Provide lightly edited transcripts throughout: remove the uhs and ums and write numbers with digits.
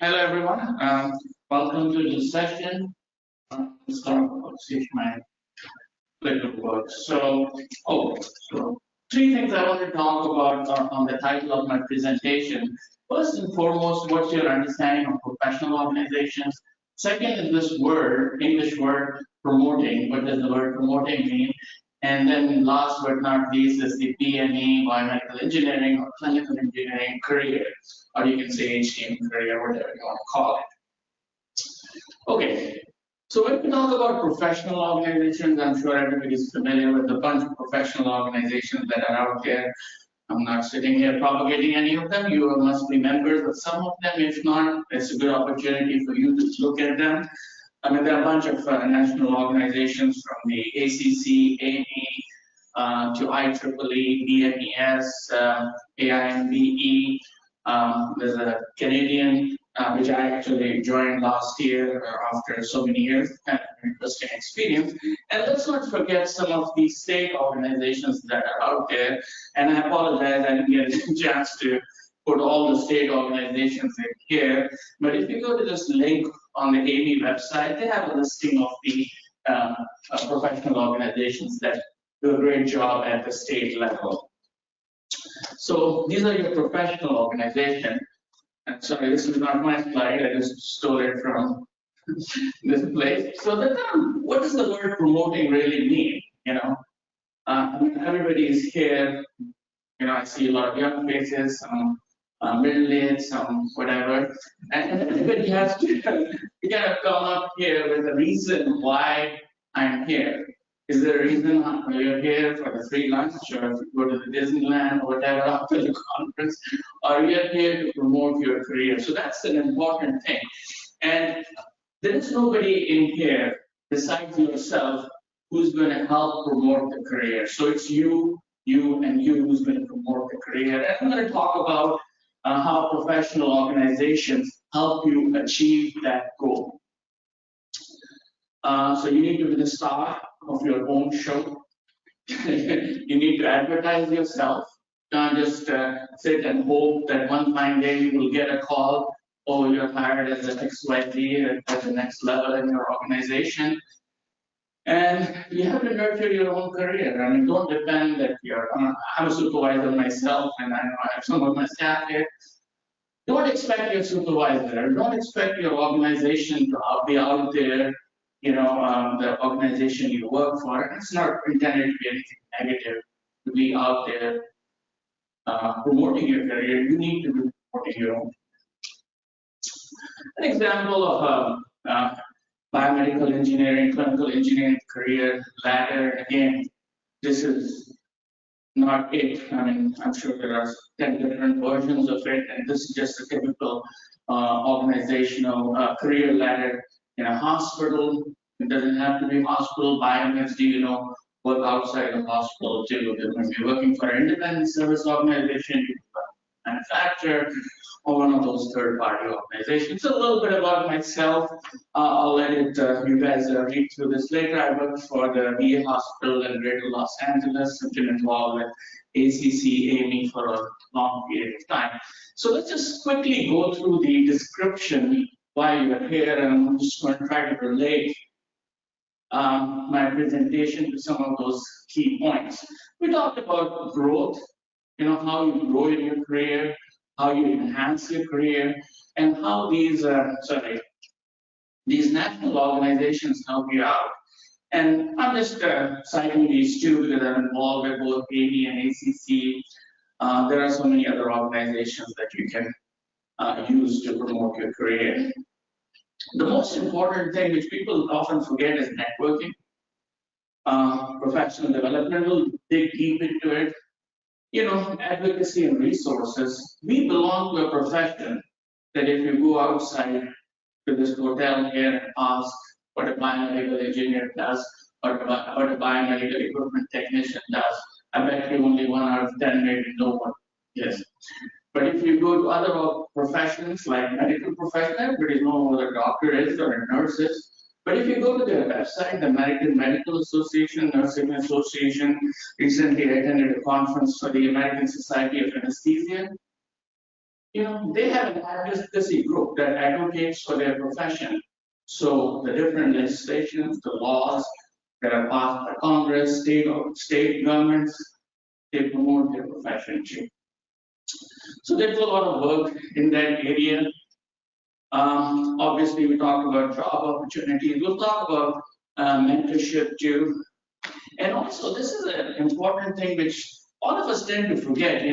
Hello everyone, welcome to this session. Let's see if my clicker works. So three things I want to talk about on the title of my presentation. First and foremost, what's your understanding of professional organizations? Second is this word, English word, promoting. What does the word promoting mean? And then last but not least is the BME, biomedical engineering or clinical engineering career, or you can say HTM career, whatever you want to call it. Okay, so when we talk about professional organizations, I'm sure everybody is familiar with a bunch of professional organizations that are out there. I'm not sitting here propagating any of them. You must be members of some of them. If not, it's a good opportunity for you to look at them. I mean, there are a bunch of national organizations from the ACCE, AAMI, to IEEE, BMES, AIMBE. There's a Canadian, which I actually joined last year after so many years, kind of an interesting experience. And let's not forget some of the state organizations that are out there. And I apologize, I didn't get a chance to put all the state organizations in here. But if you go to this link on the AAMI website, they have a listing of the professional organizations that do a great job at the state level. So these are your professional organizations. And sorry, this is not my slide. I just stole it from this place. So what does the word promoting really mean? You know, everybody is here. You know, I see a lot of young faces, some middle-aged, some whatever, and everybody has to kind of come up here with a reason why I'm here. Is there a reason you're here for the free lunch, or if you go to the Disneyland or whatever after the conference, or you're here to promote your career? So that's an important thing. And there is nobody in here besides yourself who's going to help promote the career. So it's you, and you who's going to promote the career. And I'm going to talk about how professional organizations help you achieve that goal. So you need to be the star of your own show. You need to advertise yourself. Don't just sit and hope that one fine day you will get a call, oh, you're hired as an XYZ at the next level in your organization. And you have to nurture your own career. I mean, don't depend that I'm a supervisor myself, and I have some of my staff here. Don't expect your supervisor, don't expect your organization to be out there, you know, the organization you work for. It's not intended to be anything negative to be out there promoting your career. You need to be promoting your own. An example of biomedical engineering, clinical engineering career ladder. Again, this is not it. I mean, I'm sure there are 10 different versions of it, and this is just a typical organizational career ladder in a hospital. It doesn't have to be hospital. Biomeds, you know, work outside the hospital too. When you're working for an independent service organization, you manufacturer, or one of those third-party organizations. So a little bit about myself. I'll let it, you guys read through this later. I worked for the VA hospital in Greater Los Angeles. I've been involved with ACCE, AAMI for a long period of time. So let's just quickly go through the description why you're here, and I'm just going to try to relate my presentation to some of those key points. We talked about growth, you know, how you grow in your career, how you enhance your career, and how these national organizations help you out. And I'm just citing these two because I'm involved with both AAMI and ACCE. There are so many other organizations that you can use to promote your career. The most important thing which people often forget is networking. Professional development, will dig deep into it. You know, advocacy and resources. We belong to a profession that if you go outside to this hotel here and ask what a biomedical engineer does, or what a biomedical equipment technician does, I bet you only 1 out of 10 maybe know what it is. But if you go to other professions like medical profession, everybody knows what a doctor is or a nurse is. But if you go to their website, the American Medical Association, Nursing Association, recently attended a conference for the American Society of Anesthesia. they have an advocacy group that advocates for their profession. So the different legislations, the laws that are passed by Congress, state governments, they promote their profession too. So there's a lot of work in that area. Obviously, we talked about job opportunities. We'll talk about mentorship too. And also, this is an important thing which all of us tend to forget.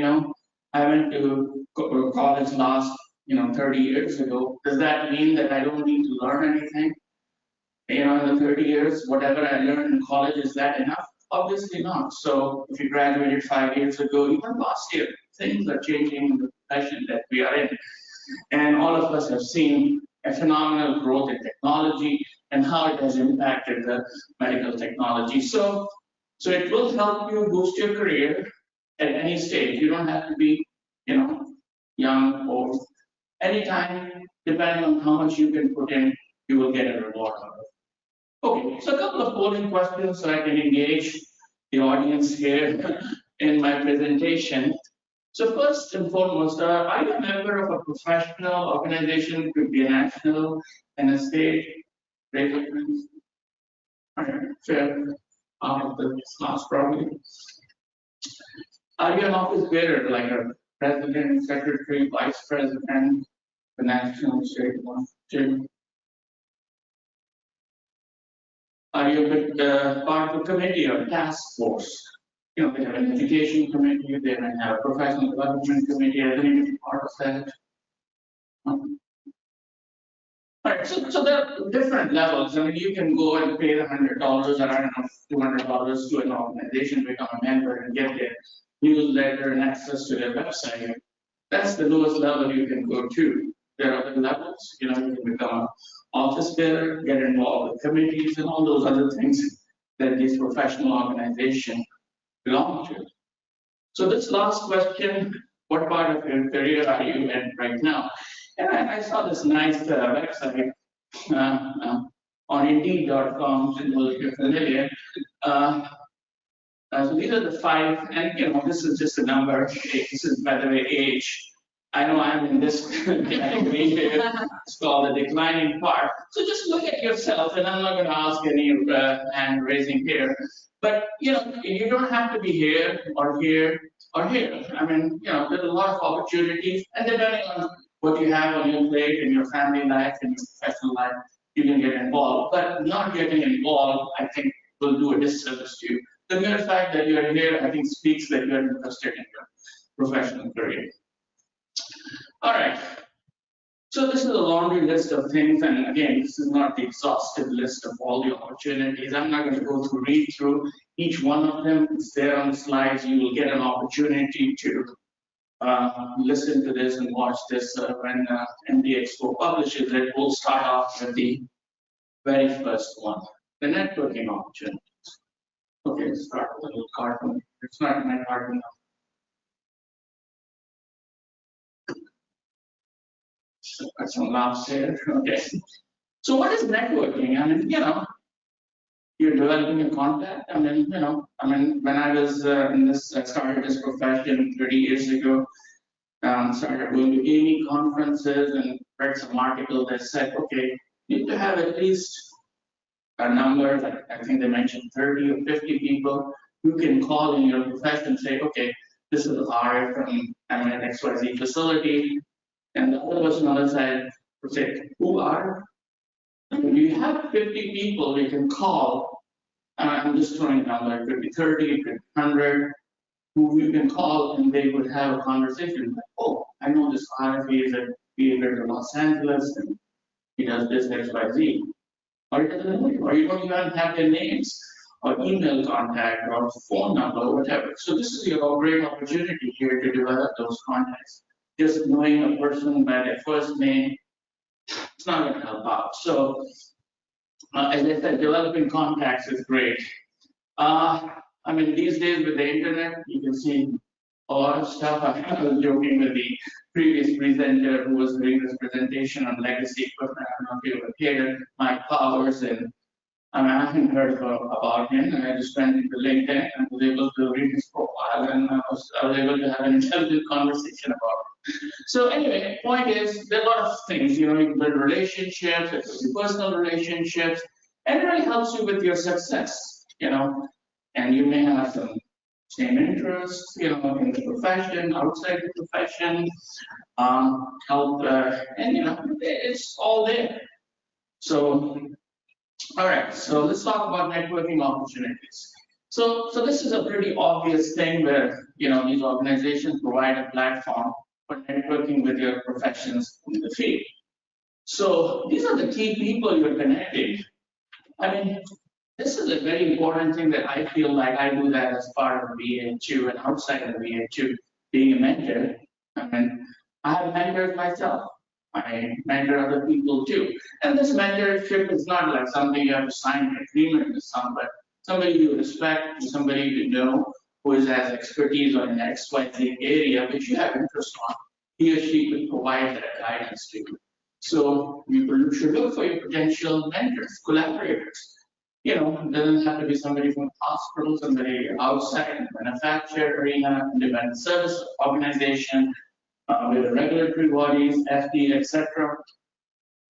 I went to college last, 30 years ago. Does that mean that I don't need to learn anything? In the 30 years, whatever I learned in college, is that enough? Obviously not. So if you graduated 5 years ago, even last year, things are changing in the profession that we are in. And all of us have seen a phenomenal growth in technology and how it has impacted the medical technology. So it will help you boost your career at any stage. You don't have to be, young, old. Anytime, depending on how much you can put in, you will get a reward out of it. Okay, so a couple of polling questions so I can engage the audience here in my presentation. So first and foremost, are you a member of a professional organization? Could be a national and a state. All right, fair. The class probably. Are you an office bearer, like a president, secretary, vice president, the national, state one, two? Are you part of a committee or task force? They have an education committee, they may have a professional development committee, I think you be part of that. All right, so there are different levels. I mean, you can go and pay the $100 or I don't know, $200 to an organization, become a member and get their newsletter and access to their website. That's the lowest level you can go to. There are other levels, you can become an office bearer, get involved with committees and all those other things that these professional organizations belong to. So this last question, what part of your career are you in right now? And I saw this nice website on Indeed.com, if you're familiar. So these are the 5, and this is just a number. This is, by the way, age. I know I'm in this category here. It's called the declining part. So just look at yourself, and I'm not going to ask any hand raising here. But you don't have to be here or here or here. I mean, there's a lot of opportunities, and depending on what you have on your plate in your family life and your professional life, you can get involved. But not getting involved, I think, will do a disservice to you. The mere fact that you're here, I think, speaks that you're interested in your professional career. All right. So this is a laundry list of things, and again, this is not the exhaustive list of all the opportunities. I'm not going to read through each one of them. It's there on the slides. You will get an opportunity to listen to this and watch this when MD Expo publishes it. We'll start off with the very first one, the networking opportunities. Okay, let's start with a little cartoon. It's not my cartoon. Got some laughs here. Okay. So what is networking? I mean, you're developing a contact. I mean, when I was I started this profession 30 years ago. Started going to AAMI conferences and read some articles that said, okay, you need to have at least a number, like I think they mentioned 30 or 50 people you can call in your profession and say, okay, this is Arif from an XYZ facility. And the other person on the other side would say, who are? When you have 50 people you can call, I'm just throwing a number, it could be 30, it could be 100, who you can call and they would have a conversation like, oh, I know this Arif, he is in Los Angeles and he does this XYZ. Or, or you don't even have their names or email contact or phone number or whatever. So this is your great opportunity here to develop those contacts. Just knowing a person by their first name, it's not going to help out. So as I said, developing contacts is great. I mean, these days with the internet, you can see a lot of stuff. I was joking with the previous presenter who was doing this presentation on legacy equipment. I don't know if you ever heard Mike Powers, and I haven't heard about him. And I just went into LinkedIn and was able to read his profile, and I was able to have an intelligent conversation about So anyway, point is, there are a lot of things, you can build relationships, it could be personal relationships, and it really helps you with your success. And you may have some same interests, in the profession, outside the profession, help, and it's all there. So, all right, so let's talk about networking opportunities. So this is a pretty obvious thing where, these organizations provide a platform for networking with your professions in the field. So these are the key people you're connecting. I mean, this is a very important thing that I feel like I do that as part of VA2 and outside of VA2, being a mentor. I mean, I have mentors myself. I mentor other people too. And this mentorship is not like something you have to sign an agreement with somebody you respect, somebody you know who has expertise on an XYZ area which you have interest on. He or she will provide that guidance to you. So you should look for your potential mentors, collaborators. It doesn't have to be somebody from the hospital, somebody outside the manufacturer arena, independent service organization, with regulatory bodies, FDA, etc.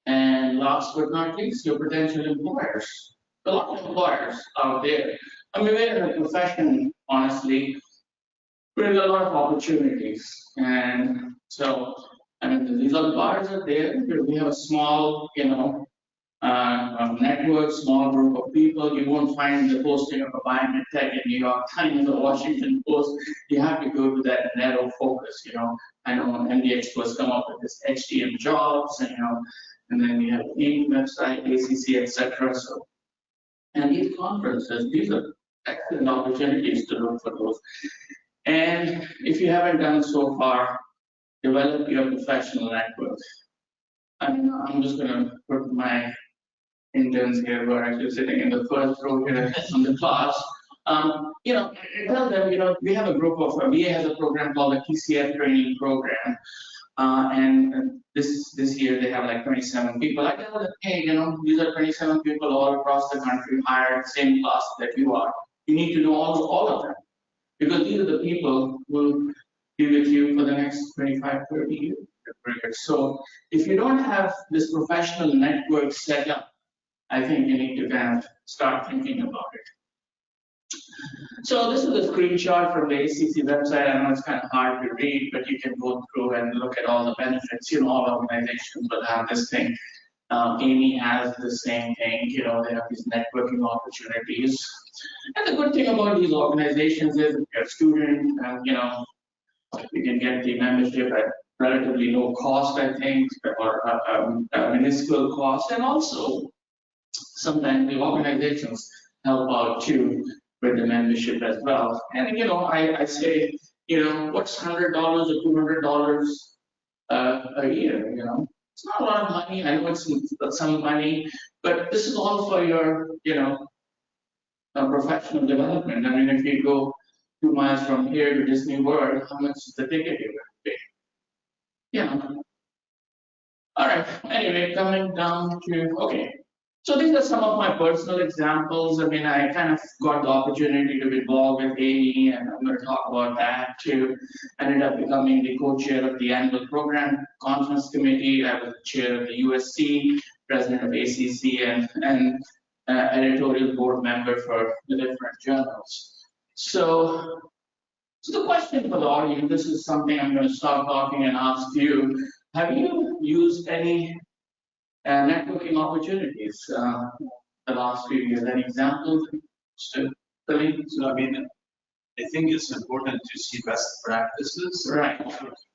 And last but not least, your potential employers. A lot of employers out there. I mean, we're in a profession, honestly, with a lot of opportunities. And so, I mean, these are the bars are there. We have a small, network, small group of people. You won't find the posting of a Biomed Tech in New York Times or Washington Post. You have to go to that narrow focus. I know MD Experts come up with this HTM jobs, and then we have the website, ACCE, etc. So, and these conferences, these are excellent opportunities to look for those. And if you haven't done so far, develop your professional network. I'm just going to put my interns here who are actually sitting in the first row here on the class. Tell them, we have a group of, VA has a program called the TCF training program. And this year they have like 27 people. I tell them, hey, these are 27 people all across the country hired, same class that you are. You need to know all of them. Because these are the people who will be with you for the next 25, 30 years. So if you don't have this professional network set up, I think you need to kind of start thinking about it. So this is a screenshot from the ACCE website. I know it's kind of hard to read, but you can go through and look at all the benefits. All organizations will have this thing. AAMI has the same thing. They have these networking opportunities. And the good thing about these organizations is if you're a student, you can get the membership at relatively low cost, I think, or a minuscule cost. And also, sometimes the organizations help out too with the membership as well. And I say, what's $100 or $200 a year? It's not a lot of money. I know it's some money, but this is all for your, professional development. I mean, if you go 2 miles from here to Disney World, how much is the ticket you're going to pay? All right. Anyway, coming down to okay. So these are some of my personal examples. I mean, I kind of got the opportunity to be involved with AAMI, and I'm going to talk about that too. I ended up becoming the co-chair of the annual program conference committee. I was the chair of the USC, president of ACCE, and editorial board member for the different journals. So the question for the audience, this is something I'm going to start talking and ask you. Have you used any networking opportunities the last few years? Any examples? So, I mean, I think it's important to see best practices. Right.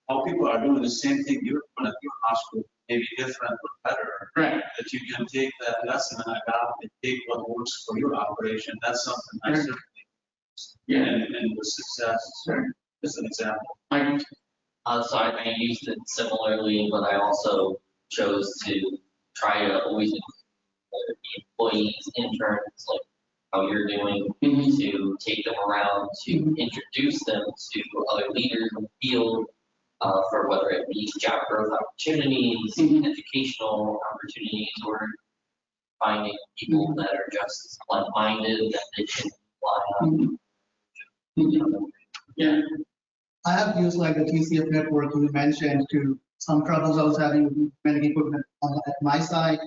How people are doing the same thing you're doing at your hospital, maybe different or better. Right. That you can take that lesson and adapt and take what works for your operation. That's something I certainly and with success. Just an example. Right. So I used it similarly, but I also chose to try to always include the employees, interns, like how you're doing, to take them around, to introduce them to other leaders in the field, for whether it be job growth opportunities, educational opportunities, or finding people that are just as like-minded that they can rely on. Yeah. I have used like the TCF network you mentioned to some troubles I was having with many equipment at my site,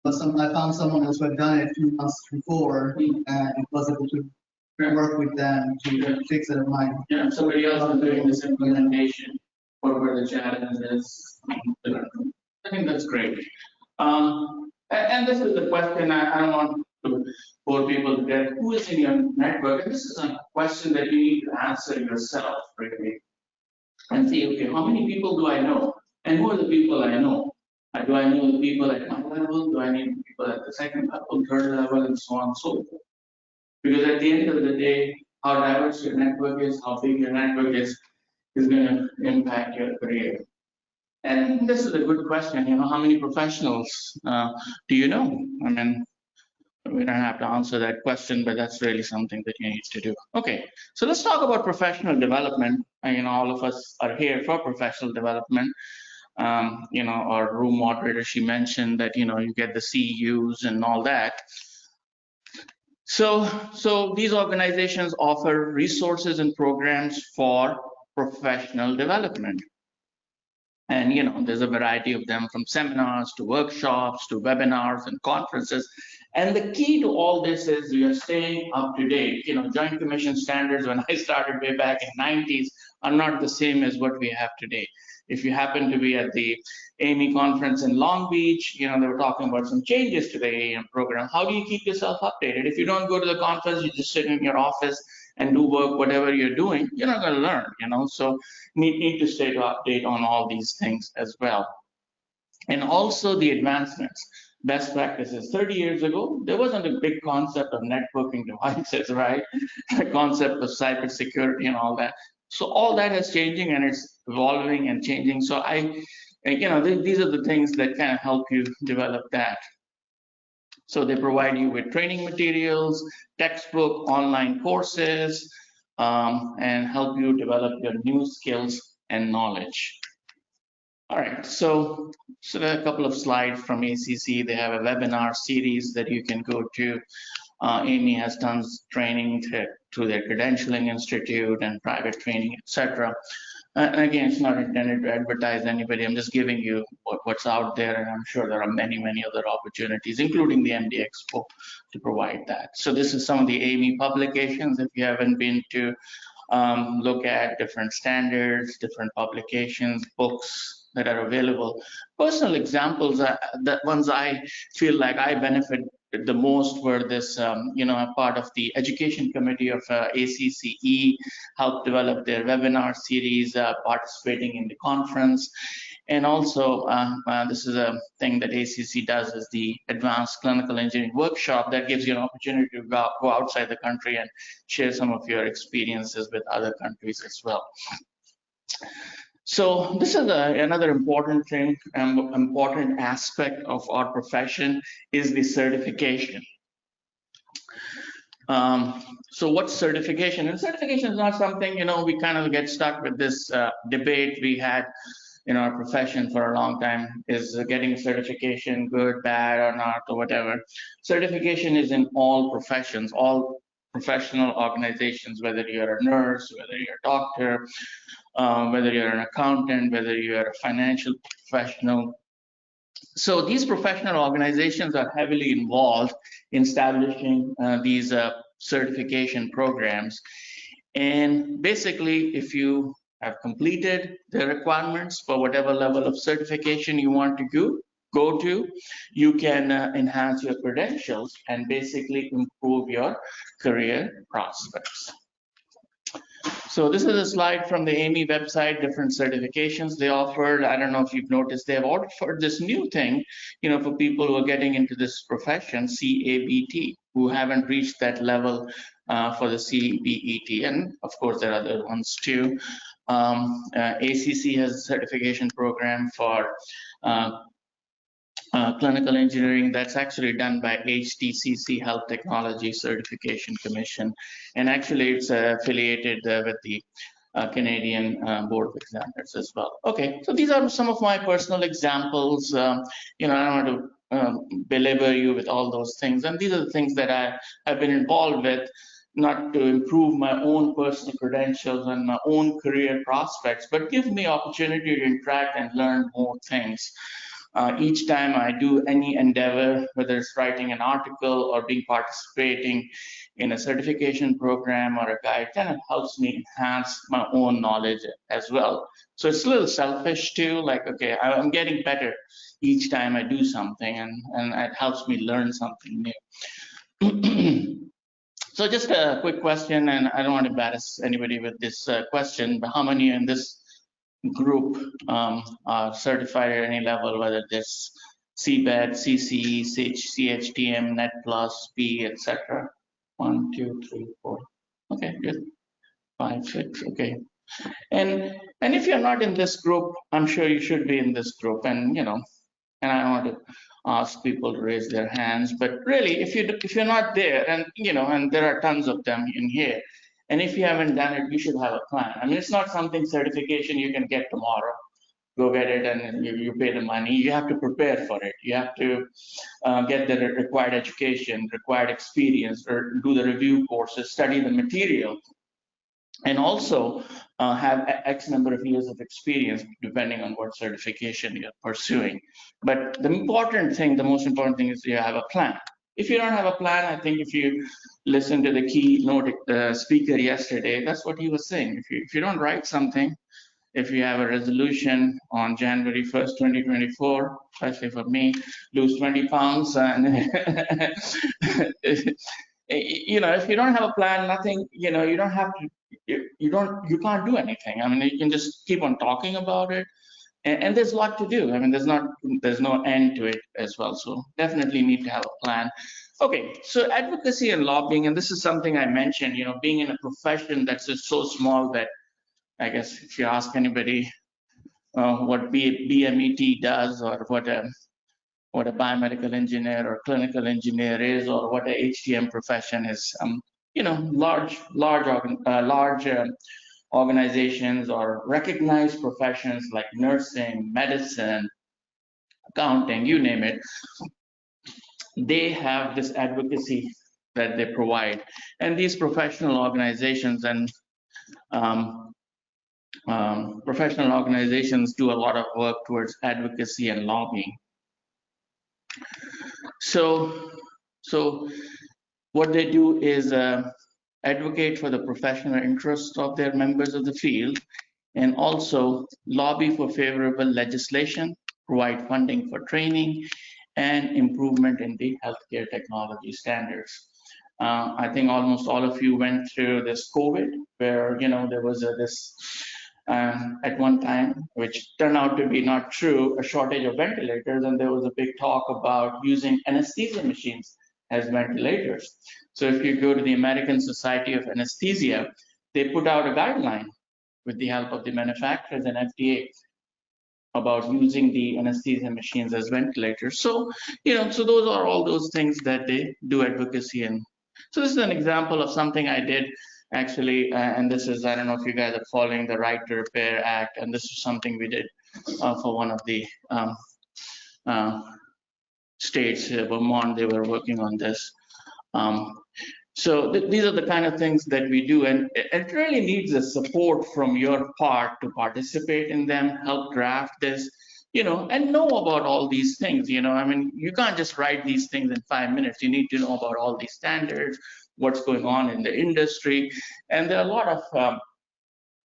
but I found someone else who had done it a few months before and was able to work with them to fix it at mine. Yeah, somebody else is doing this implementation. What were the challenges? I think that's great. And this is the question I don't want to for people to get who is in your network. And this is a question that you need to answer yourself, really, and see, okay, how many people do I know? And who are the people I know? Do I know the people at my level? Do I know people at the second level, third level, and so on and so forth? Because at the end of the day, how diverse your network is, how big your network is going to impact your career. And this is a good question. How many professionals do you know? I mean, we don't have to answer that question, but that's really something that you need to do. Okay, so let's talk about professional development. All of us are here for professional development. Our room moderator, she mentioned that, you get the CEUs and all that. So these organizations offer resources and programs for professional development. And there's a variety of them, from seminars to workshops to webinars and conferences. And the key to all this is you're staying up to date. Joint Commission standards when I started way back in 90s are not the same as what we have today. If you happen to be at the AAMI conference in Long Beach, they were talking about some changes to the AAM program. How do you keep yourself updated? If you don't go to the conference, you just sit in your office and do work, whatever you're doing, you're not going to learn, So need to stay to update on all these things as well. And also the advancements, best practices. 30 years ago, there wasn't a big concept of networking devices, right? The concept of cybersecurity and all that. So all that is changing and it's evolving and changing. So these are the things that kind of help you develop that. So they provide you with training materials, textbook, online courses, and help you develop your new skills and knowledge. All right, so there are a couple of slides from ACCE. They have a webinar series that you can go to. AAMI has done training through their credentialing institute and private training, etc. And again, it's not intended to advertise anybody. I'm just giving you what's out there, and I'm sure there are many, many other opportunities, including the MD Expo, to provide that. So this is some of the AAMI publications. If you haven't been to look at different standards, different publications, books that are available. Personal examples, the ones I feel like I benefit the most were this, a part of the education committee of ACCE, helped develop their webinar series, participating in the conference. And also, this is a thing that ACCE does, is the Advanced Clinical Engineering Workshop that gives you an opportunity to go outside the country and share some of your experiences with other countries as well. So this is another important thing, important aspect of our profession is the certification. So what's certification? And certification is not something, we kind of get stuck with this debate we had in our profession for a long time. Is getting certification good, bad, or not, or whatever? Certification is in all professions, all professional organizations, whether you're a nurse, whether you're a doctor, whether you're an accountant, whether you're a financial professional. So these professional organizations are heavily involved in establishing these certification programs. And basically, if you have completed the requirements for whatever level of certification you want to go to, you can enhance your credentials and basically improve your career prospects. So this is a slide from the AAMI website, different certifications they offered. I don't know if you've noticed, they have offered this new thing, for people who are getting into this profession, CABT, who haven't reached that level for the CBET. And of course, there are other ones too. ACCE has a certification program for clinical engineering that's actually done by HTCC, Health Technology Certification Commission, and actually it's affiliated with the Canadian Board of Examiners as well. Okay, so these are some of my personal examples. I don't want to belabor you with all those things, and these are the things that I've been involved with. not to improve my own personal credentials and my own career prospects, but gives me opportunity to interact and learn more things. Each time I do any endeavor, whether it's writing an article or participating in a certification program or a guide, kind of helps me enhance my own knowledge as well. So it's a little selfish too, like, okay, I'm getting better each time I do something, and it helps me learn something new. So just a quick question, and I don't want to embarrass anybody with this question, but how many in this group are certified at any level, whether it's CBET, CCE, CHTM, Net Plus, P, etc.? 1, 2, 3, 4. Okay, good. 5, 6. Okay. And if you're not in this group, I'm sure you should be in this group. And and I want to ask people to raise their hands. But really, if you're not there, and and there are tons of them in here, and if you haven't done it, you should have a plan. I mean, it's not something certification you can get tomorrow. Go get it, and you pay the money. You have to prepare for it. You have to get the required education, required experience, or do the review courses, study the material, and also have X number of years of experience, depending on what certification you're pursuing. But the most important thing is you have a plan. If you don't have a plan, I think if you listen to the keynote speaker yesterday, that's what he was saying. If you don't write something, if you have a resolution on January 1st, 2024, especially for me, lose 20 pounds, and if you don't have a plan, nothing, you don't have to, you can't do anything. I mean, you can just keep on talking about it, and there's a lot to do. I mean, there's no end to it as well. So definitely need to have a plan. Okay, so advocacy and lobbying, and this is something I mentioned, being in a profession that's just so small that I guess if you ask anybody what BMET does, or what a biomedical engineer or clinical engineer is, or what a HTM profession is, large organizations or recognized professions like nursing, medicine, accounting, you name it, they have this advocacy that they provide. And these professional organizations and professional organizations do a lot of work towards advocacy and lobbying. So what they do is advocate for the professional interests of their members of the field, and also lobby for favorable legislation, provide funding for training, and improvement in the healthcare technology standards. I think almost all of you went through this COVID, where there was this at one time, which turned out to be not true, a shortage of ventilators, and there was a big talk about using anesthesia machines as ventilators. So if you go to the American Society of Anesthesia, they put out a guideline with the help of the manufacturers and FDA about using the anesthesia machines as ventilators. So, so those are all those things that they do advocacy in. So this is an example of something I did actually, and this is, I don't know if you guys are following the Right to Repair Act, and this is something we did for one of the states, Vermont. They were working on this. So these are the kind of things that we do, and it really needs the support from your part to participate in them, help draft this, and know about all these things. I mean, you can't just write these things in 5 minutes. You need to know about all these standards, what's going on in the industry, and there are a lot of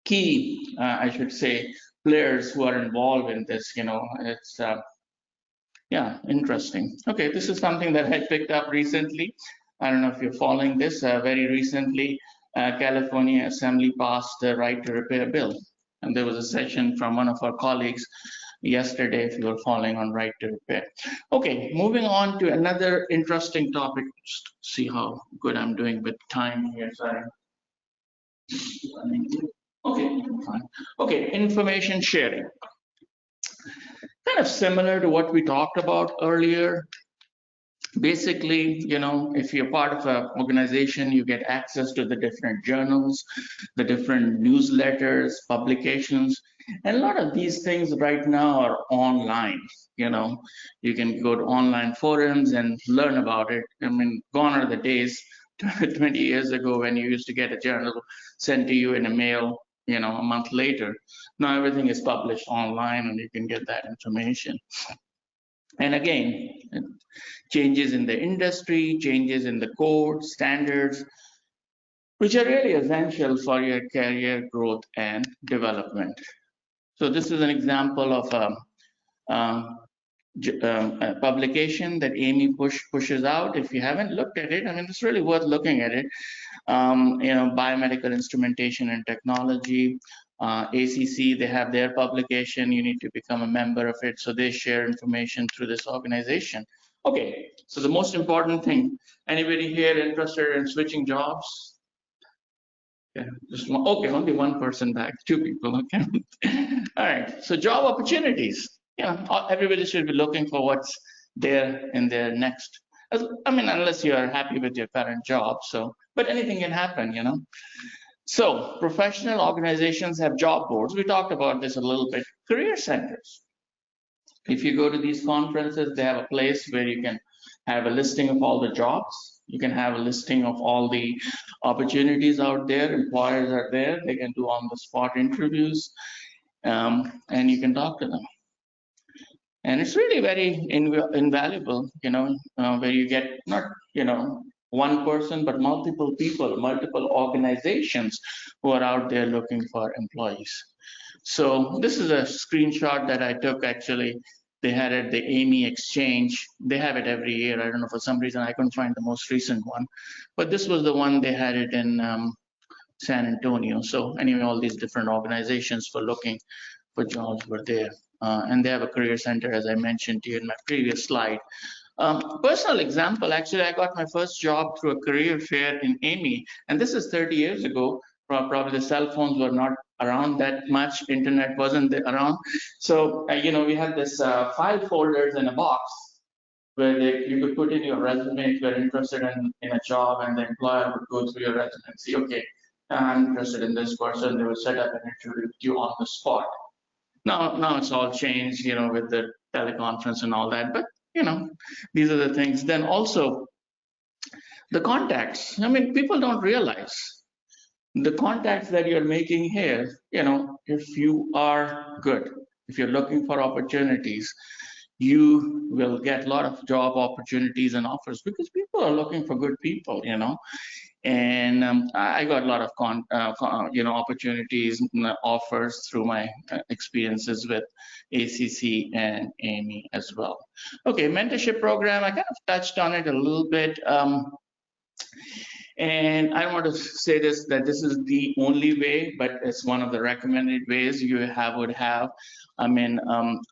key, I should say, players who are involved in this. It's yeah, interesting. Okay, this is something that I picked up recently. I don't know if you're following this. Very recently, California Assembly passed the Right to Repair bill, and there was a session from one of our colleagues yesterday, if you were following, on right to repair. Okay, moving on to another interesting topic. Just see how good I'm doing with time here. Sorry. Okay, fine. Okay, information sharing. Kind of similar to what we talked about earlier. Basically, if you're part of an organization, you get access to the different journals, the different newsletters, publications, and a lot of these things right now are online. You can go to online forums and learn about it. I mean, gone are the days 20 years ago when you used to get a journal sent to you in a mail, a month later. Now everything is published online and you can get that information. And again, changes in the industry, changes in the code, standards, which are really essential for your career growth and development. So this is an example of a publication that AAMI pushes out. If you haven't looked at it, I mean, it's really worth looking at it. Biomedical Instrumentation and Technology, ACCE, they have their publication. You need to become a member of it. So they share information through this organization. Okay, so the most important thing, anybody here interested in switching jobs? Okay, just one, okay, only one person back, two people, okay. All right, so job opportunities. Everybody should be looking for what's there in their next. I mean, unless you are happy with your current job, so, but anything can happen, So professional organizations have job boards. We talked about this a little bit. Career centers. If you go to these conferences, they have a place where you can have a listing of all the jobs. You can have a listing of all the opportunities out there. Employers are there. They can do on-the-spot interviews, and you can talk to them. And it's really very invaluable, where you get not, one person, but multiple people, multiple organizations who are out there looking for employees. So this is a screenshot that I took, actually. They had it at the AAMI exchange. They have it every year. I don't know, for some reason, I couldn't find the most recent one. But this was the one, they had it in San Antonio. So anyway, all these different organizations for looking for jobs were there. And they have a career center, as I mentioned to you in my previous slide. Personal example, actually, I got my first job through a career fair in AAMI, and this is 30 years ago. Probably the cell phones were not around that much, internet wasn't around. So, we had this 5 folders in a box where you could put in your resume if you're interested in a job, and the employer would go through your resume and see, okay, I'm interested in this person. They would set up an interview with you on the spot. Now it's all changed, with the teleconference and all that, but these are the things. Then also the contacts. I mean, people don't realize the contacts that you're making here, if you are good, if you're looking for opportunities, you will get a lot of job opportunities and offers because people are looking for good people, And I got a lot of opportunities, offers through my experiences with ACCE and AAMI as well. Okay, mentorship program, I kind of touched on it a little bit. And I don't want to say that this is the only way, but it's one of the recommended ways you would have. I mean,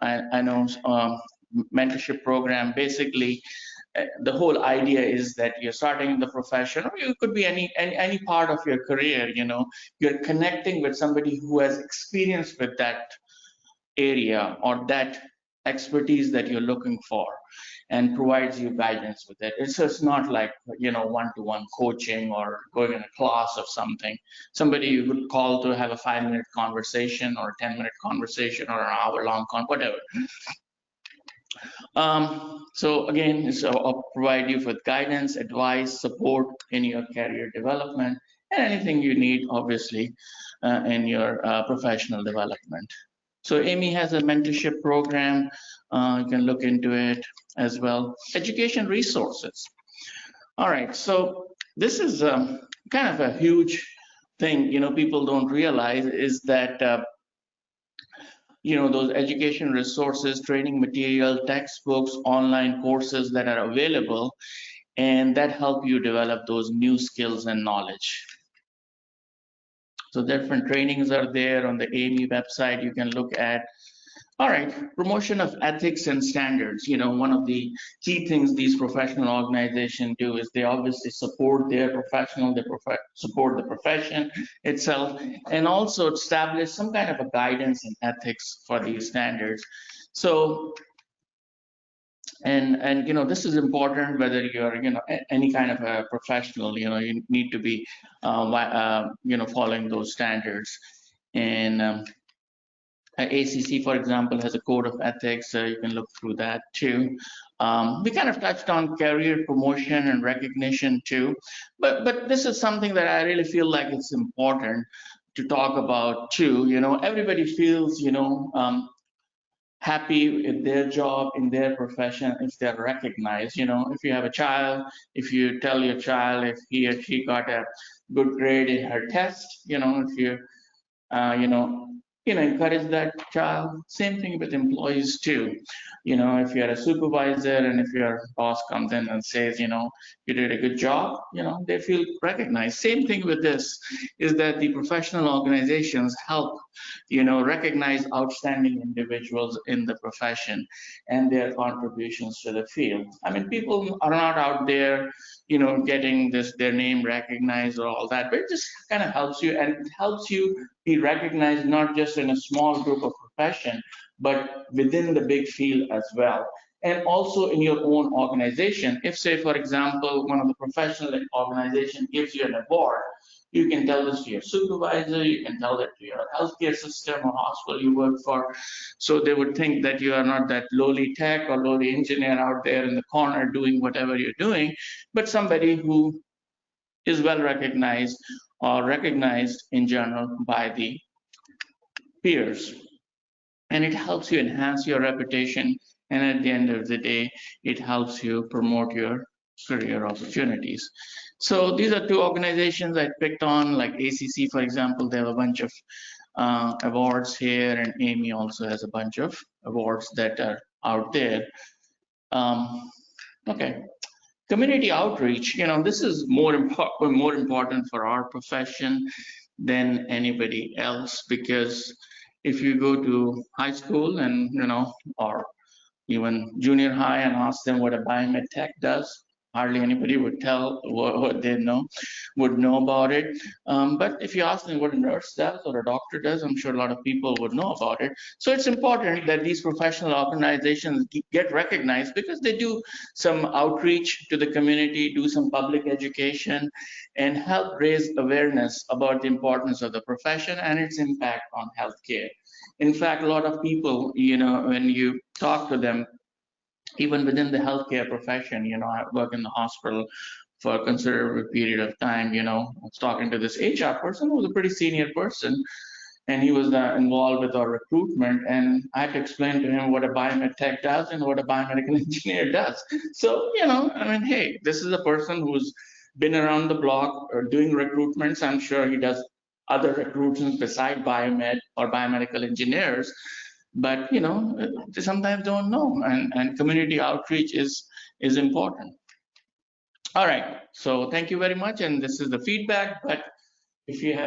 I know mentorship program, basically, the whole idea is that you're starting in the profession, or you could be any part of your career, you're connecting with somebody who has experience with that area or that expertise that you're looking for, and provides you guidance with it. It's just not like, one-to-one coaching or going in a class of something. Somebody you could call to have a 5-minute conversation or a 10-minute conversation or an hour-long whatever. So again, I'll provide you with guidance, advice, support in your career development, and anything you need, obviously, in your professional development. So AAMI has a mentorship program. You can look into it as well. Education resources. All right, so this is kind of a huge thing, people don't realize is that those education resources, training material, textbooks, online courses that are available, and that help you develop those new skills and knowledge. So different trainings are there on the AAMI website you can look at. All right, promotion of ethics and standards. One of the key things these professional organizations do is they obviously support their professional, support the profession itself, and also establish some kind of a guidance and ethics for these standards. So, and this is important whether you're any kind of a professional. You need to be following those standards. And ACC, for example, has a code of ethics. You can look through that too. We kind of touched on career promotion and recognition too, but this is something that I really feel like it's important to talk about too. You know, everybody feels, you know, happy with their job in their profession if they're recognized. You know, if you have a child, if you tell your child if he or she got a good grade in her test, you know, if you you know, encourage that child. Same thing with employees too. You know, if you're a supervisor and if your boss comes in and says, you know, you did a good job, you know, they feel recognized. Same thing with this is that the professional organizations help, you know, recognize outstanding individuals in the profession and their contributions to the field. I mean, people are not out there, you know, getting their name recognized or all that, but it just kind of helps you, and it helps you be recognized not just in a small group of profession, but within the big field as well. And also in your own organization. If, say, for example, one of the professional organization gives you an award, you can tell this to your supervisor, you can tell that to your healthcare system or hospital you work for. So they would think that you are not that lowly tech or lowly engineer out there in the corner doing whatever you're doing, but somebody who is well recognized or recognized in general by the peers. And it helps you enhance your reputation. And at the end of the day, it helps you promote your career opportunities. So these are two organizations I picked on, like ACC, for example. They have a bunch of awards here, and AAMI also has a bunch of awards that are out there. Okay. Community outreach, you know, this is more important for our profession than anybody else, because if you go to high school and, you know, or even junior high and ask them what a biomed tech does, hardly anybody would tell what they would know about it. But if you ask them what a nurse does or a doctor does, I'm sure a lot of people would know about it. So it's important that these professional organizations get recognized, because they do some outreach to the community, do some public education, and help raise awareness about the importance of the profession and its impact on healthcare. In fact, a lot of people, you know, when you talk to them, even within the healthcare profession, you know, I work in the hospital for a considerable period of time. You know, I was talking to this HR person who was a pretty senior person, and he was involved with our recruitment, and I had to explain to him what a biomed tech does and what a biomedical engineer does. So, you know, I mean, hey, this is a person who's been around the block or doing recruitments. I'm sure he does other recruitments beside biomed or biomedical engineers, but, you know, they sometimes don't know, and community outreach is important. All right, so thank you very much, and this is the feedback, but if you have